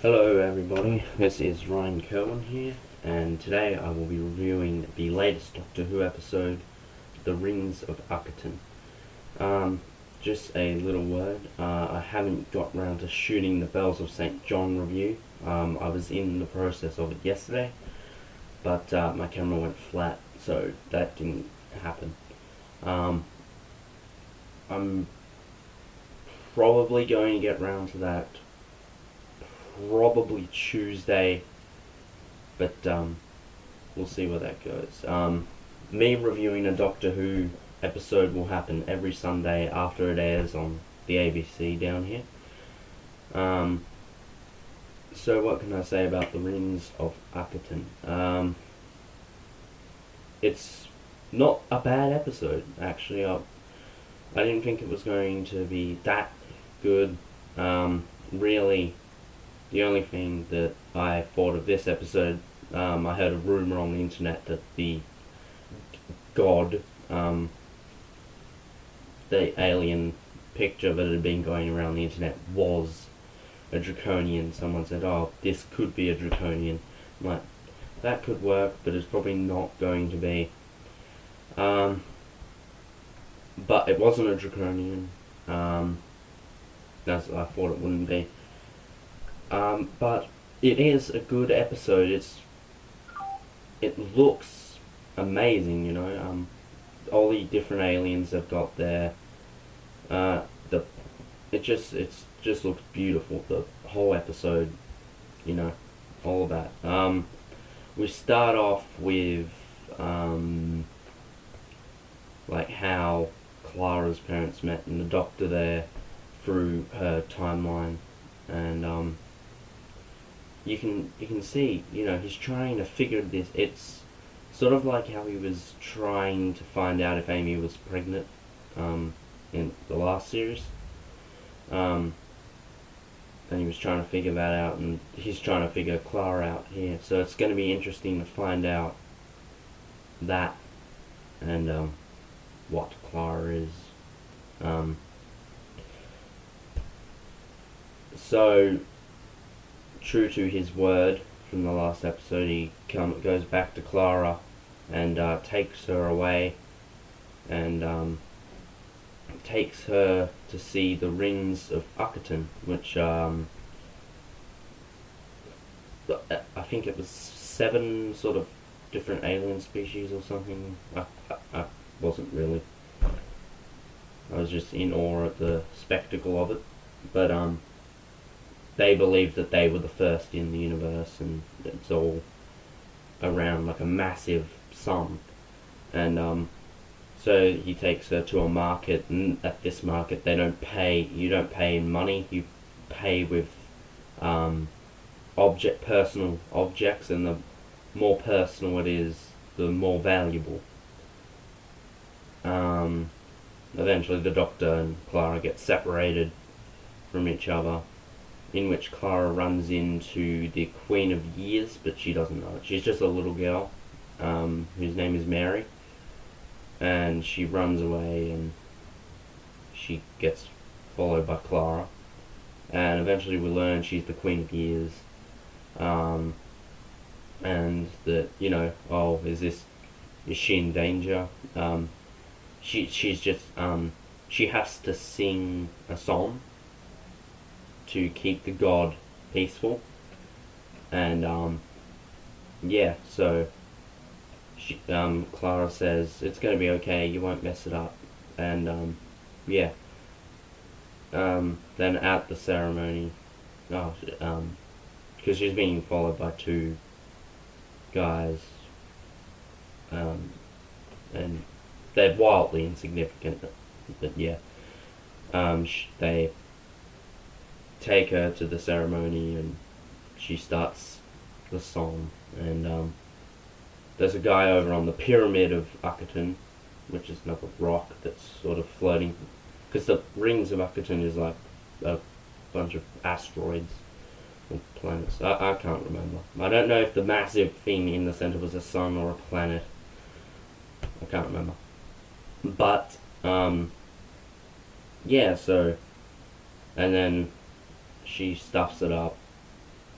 Hello everybody, this is Ryan Kerwin here, and today I will be reviewing the latest Doctor Who episode, The Rings of Akhaten. Just a little word, I haven't got round to shooting the Bells of St. John review. I was in the process of it yesterday, but my camera went flat, so that didn't happen. I'm probably going to get round to that probably Tuesday, but we'll see where that goes. Me reviewing a Doctor Who episode will happen every Sunday after it airs on the ABC down here. So what can I say about The Rings of Akhaten? It's not a bad episode, actually. I didn't think it was going to be that good. Really, the only thing that I thought of this episode, I heard a rumour on the internet that the god, the alien picture that had been going around the internet was a draconian. Someone said, oh, this could be a draconian. I'm like, that could work, but it's probably not going to be. But it wasn't a draconian, as I thought it wouldn't be. But it is a good episode. It looks amazing, you know. All the different aliens have got their it just looks beautiful. The whole episode, you know, all of that. We start off with like how Clara's parents met and the Doctor there through her timeline, and you can see, you know, he's trying to figure this. It's sort of like how he was trying to find out if Amy was pregnant in the last series, and he was trying to figure that out, and he's trying to figure Clara out here. So it's going to be interesting to find out that, and what Clara is. So, true to his word from the last episode, he goes back to Clara and takes her away, and takes her to see the Rings of Akhaten, which I think it was 7 sort of different alien species or something. I wasn't really. I was just in awe at the spectacle of it, but they believed that they were the first in the universe, and it's all around like a massive sun. And so he takes her to a market, and at this market you don't pay in money, you pay with personal objects, and the more personal it is, the more valuable. Eventually the Doctor and Clara get separated from each other, in which Clara runs into the Queen of Years, but she doesn't know it. She's just a little girl, whose name is Mary, and she runs away, and she gets followed by Clara, and eventually we learn she's the Queen of Years, and that, you know, oh, is she in danger? She's just, she has to sing a song to keep the god peaceful, and yeah, so Clara says it's going to be okay, you won't mess it up, and yeah, then at the ceremony, because she's being followed by 2 guys, and they're wildly insignificant, but yeah, they take her to the ceremony, and she starts the song, and there's a guy over on the pyramid of Akhaten, which is another rock that's sort of floating, because the Rings of Akhaten is like a bunch of asteroids or planets. I can't remember. I don't know if the massive thing in the center was a sun or a planet. I can't remember. But yeah, so, and then she stuffs it up,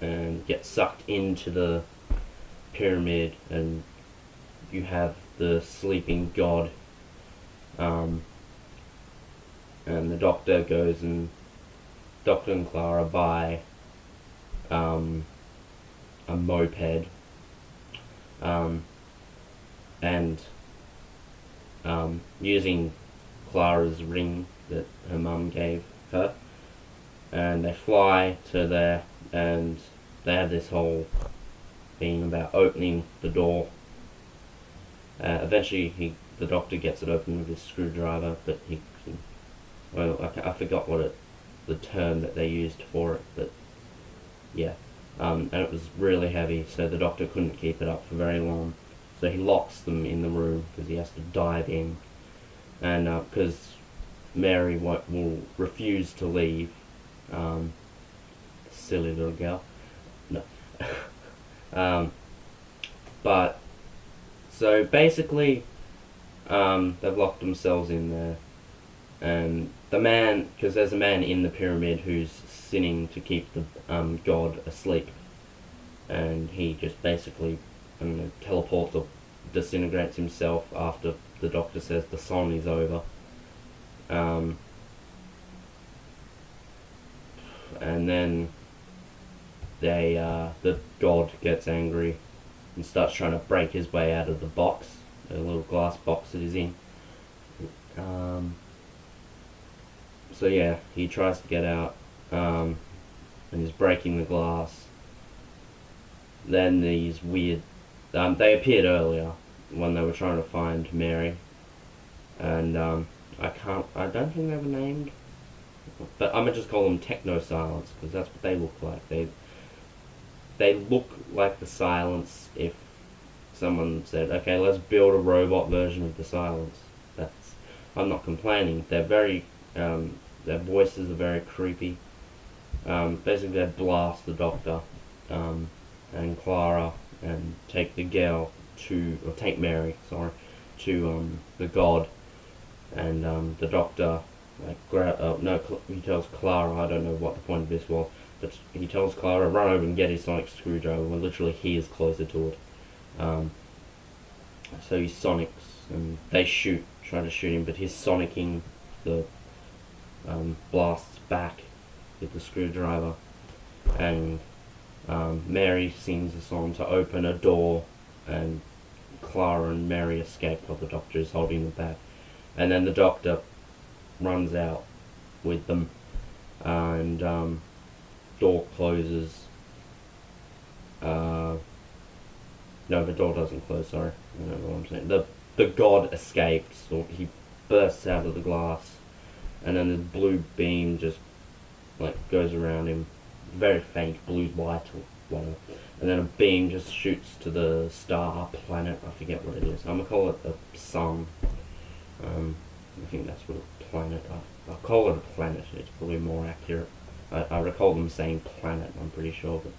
and get sucked into the pyramid, and you have the sleeping god. And the Doctor and Clara buy a moped, and using Clara's ring that her mum gave her, and they fly to there, and they have this whole thing about opening the door. Eventually, the Doctor gets it open with his screwdriver, but I forgot the term that they used for it, but yeah, and it was really heavy, so the Doctor couldn't keep it up for very long. So he locks them in the room because he has to dive in, and because Mary will refuse to leave. Silly little girl. No. But so basically, they've locked themselves in there, and the man, because there's a man in the pyramid who's sinning to keep the god asleep, and he just basically teleports or disintegrates himself after the Doctor says the song is over. And then the god gets angry and starts trying to break his way out of the box, the little glass box that he's in. So yeah, he tries to get out, and he's breaking the glass. Then these weird, they appeared earlier when they were trying to find Mary, and I don't think they were named, but I'm gonna just call them Techno Silence because that's what they look like. They look like the Silence if someone said, okay, let's build a robot version of the Silence. I'm not complaining. They're very, their voices are very creepy. Basically, they blast the Doctor and Clara and take take Mary, to the god, and the Doctor he tells Clara, I don't know what the point of this was, but he tells Clara, run over and get his sonic screwdriver, when literally he is closer to it. So he sonics, and they try to shoot him, but he's sonicking the blasts back with the screwdriver, and Mary sings a song to open a door, and Clara and Mary escape while the Doctor is holding them back, and then the Doctor runs out with them, and door closes. No, the door doesn't close, sorry. I don't know what I'm saying. The god escapes, or he bursts out of the glass, and then the blue beam just goes around him, very faint, blue light or whatever, and then a beam just shoots to the star planet. I forget what it is. I'm gonna call it a sun. I think that's what a planet. I'll call it a planet. It's probably more accurate. I recall them saying planet. I'm pretty sure, but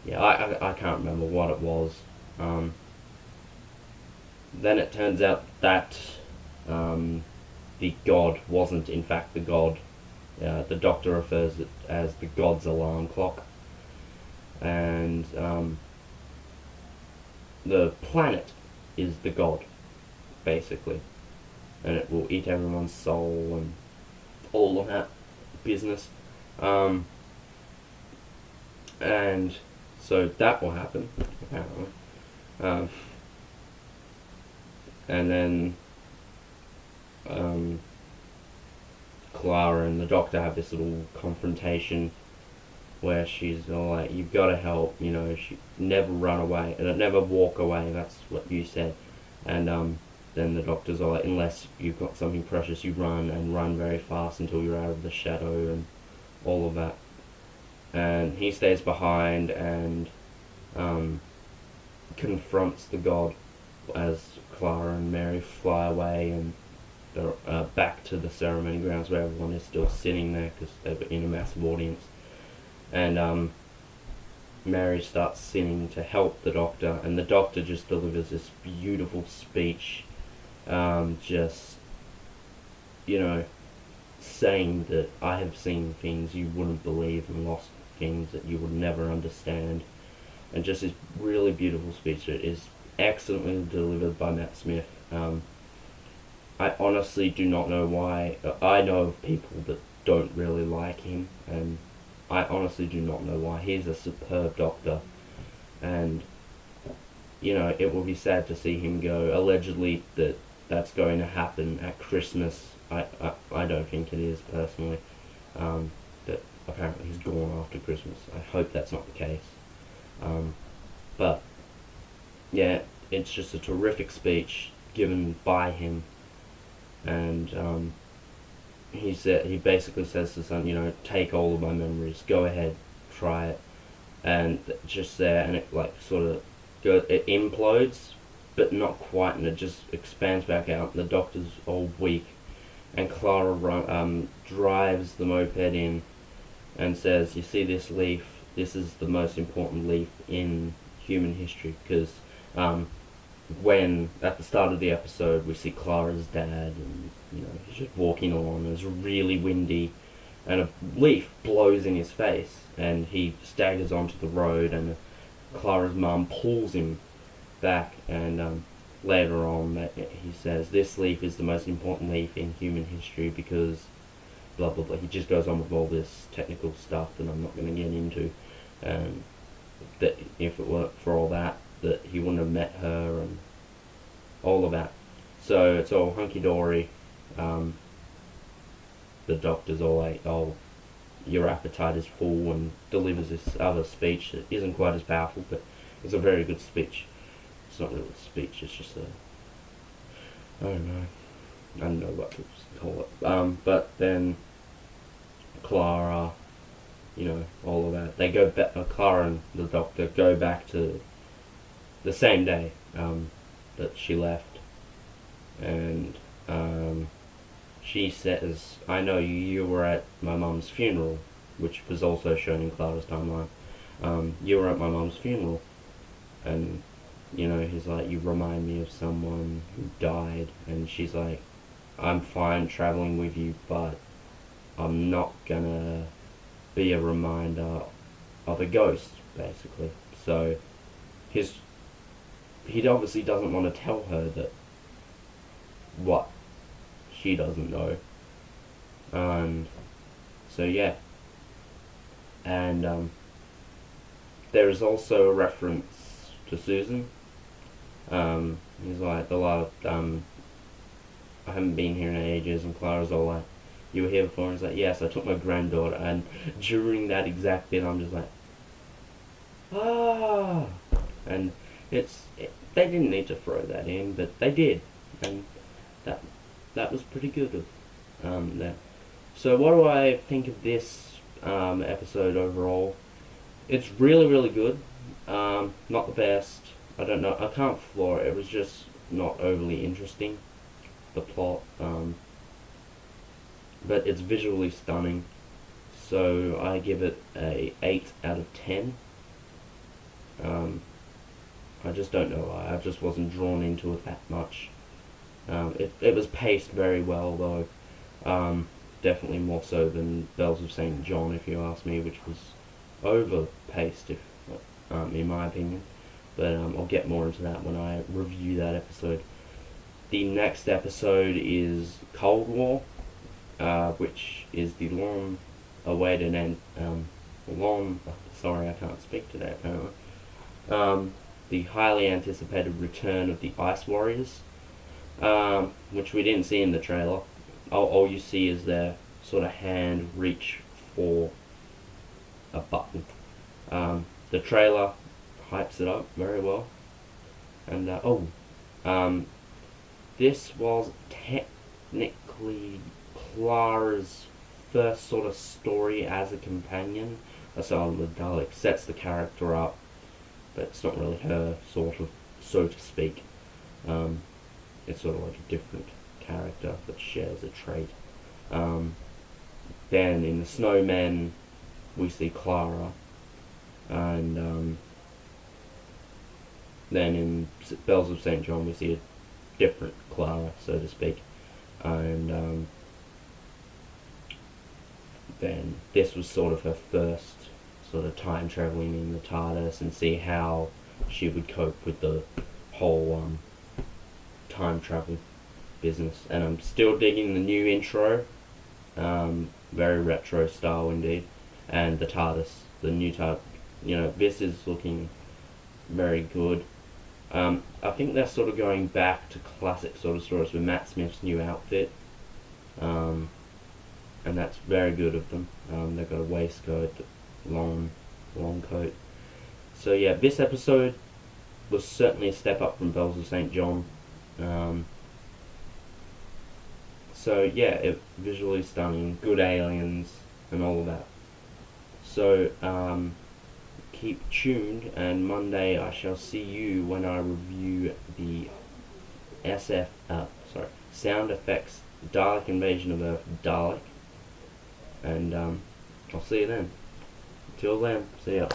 yeah, I can't remember what it was. Then it turns out that the god wasn't in fact the god. The Doctor refers it as the god's alarm clock, and the planet is the god, basically, and it will eat everyone's soul and all of that business. And so that will happen, apparently. And then Clara and the Doctor have this little confrontation where she's all like, you've got to help, she never run away, and never walk away, that's what you said. And then the Doctor's all like, unless you've got something precious, you run, and run very fast until you're out of the shadow, and all of that. And he stays behind and confronts the god as Clara and Mary fly away, and they're back to the ceremony grounds where everyone is still sitting there because they were in a massive audience. And Mary starts singing to help the Doctor, and the Doctor just delivers this beautiful speech, just, saying that I have seen things you wouldn't believe and lost things that you would never understand, and just this really beautiful speech that is excellently delivered by Matt Smith. I honestly do not know why. I know of people that don't really like him, and I honestly do not know why. He's a superb doctor, and it will be sad to see him go. Allegedly, that's going to happen at Christmas. I don't think it is, personally. That apparently he's gone after Christmas. I hope that's not the case. But yeah, it's just a terrific speech given by him, and he basically says to son, take all of my memories, go ahead, try it, and just there, and it like sort of it implodes, but not quite, and it just expands back out. And the doctor's all weak, and Clara drives the moped in and says, "You see this leaf? This is the most important leaf in human history." Because when at the start of the episode we see Clara's dad, and he's just walking along, and it's really windy, and a leaf blows in his face, and he staggers onto the road, and Clara's mum pulls him back, and later on he says, "This leaf is the most important leaf in human history because blah blah blah." He just goes on with all this technical stuff that I'm not going to get into, and that if it weren't for all that he wouldn't have met her, and all of that. So it's all hunky-dory. The doctor's all like, "Oh, your appetite is full," and delivers this other speech that isn't quite as powerful, but it's a very good speech. It's not really a speech, it's just I don't know what to call it. But then Clara, all of that. They go back, Clara and the doctor go back to the same day that she left, and she says, "I know you were at my mum's funeral," which was also shown in Clara's timeline. "You were at my mum's funeral," and he's like, "You remind me of someone who died," and she's like, "I'm fine traveling with you, but I'm not gonna be a reminder of a ghost," basically. So he obviously doesn't want to tell her that what she doesn't know, and so yeah. And there is also a reference to Susan. He's like, "I haven't been here in ages," and Clara's all like, "You were here before?" And he's like, "Yes, I took my granddaughter," and during that exact bit I'm just like, ah, and they didn't need to throw that in, but they did, and that was pretty good of that. So what do I think of this episode overall? It's really, really good. Not the best. I don't know. I can't floor it. It was just not overly interesting, the plot. But it's visually stunning. So I give it a 8 out of 10. I just don't know why. I just wasn't drawn into it that much. It was paced very well, though. Definitely more so than Bells of St. John, if you ask me, which was over-paced, in my opinion. But I'll get more into that when I review that episode. The next episode is Cold War, which is the long-awaited and sorry, I can't speak today apparently. The highly anticipated return of the Ice Warriors, which we didn't see in the trailer. All you see is their sort of hand reach for a button. The trailer hypes it up very well. And this was technically Clara's first sort of story as a companion. Asylum with Dalek sets the character up, but it's not really her, sort of, so to speak. It's sort of like a different character that shares a trait. Then in the Snowmen we see Clara, and then in Bells of St. John we see a different Clara, so to speak. And then this was sort of her first sort of time traveling in the TARDIS, and see how she would cope with the whole time travel business. And I'm still digging the new intro, very retro style indeed, and the TARDIS, the new TARDIS. You know, this is looking very good. I think they're sort of going back to classic sort of stories with Matt Smith's new outfit, and that's very good of them. They've got a waistcoat, long coat. So yeah, this episode was certainly a step up from Bells of St. John. So yeah, visually stunning, good aliens, and all of that. So keep tuned, and Monday I shall see you when I review the Sound Effects Dalek Invasion of Earth Dalek, and I'll see you then. Till then, see ya.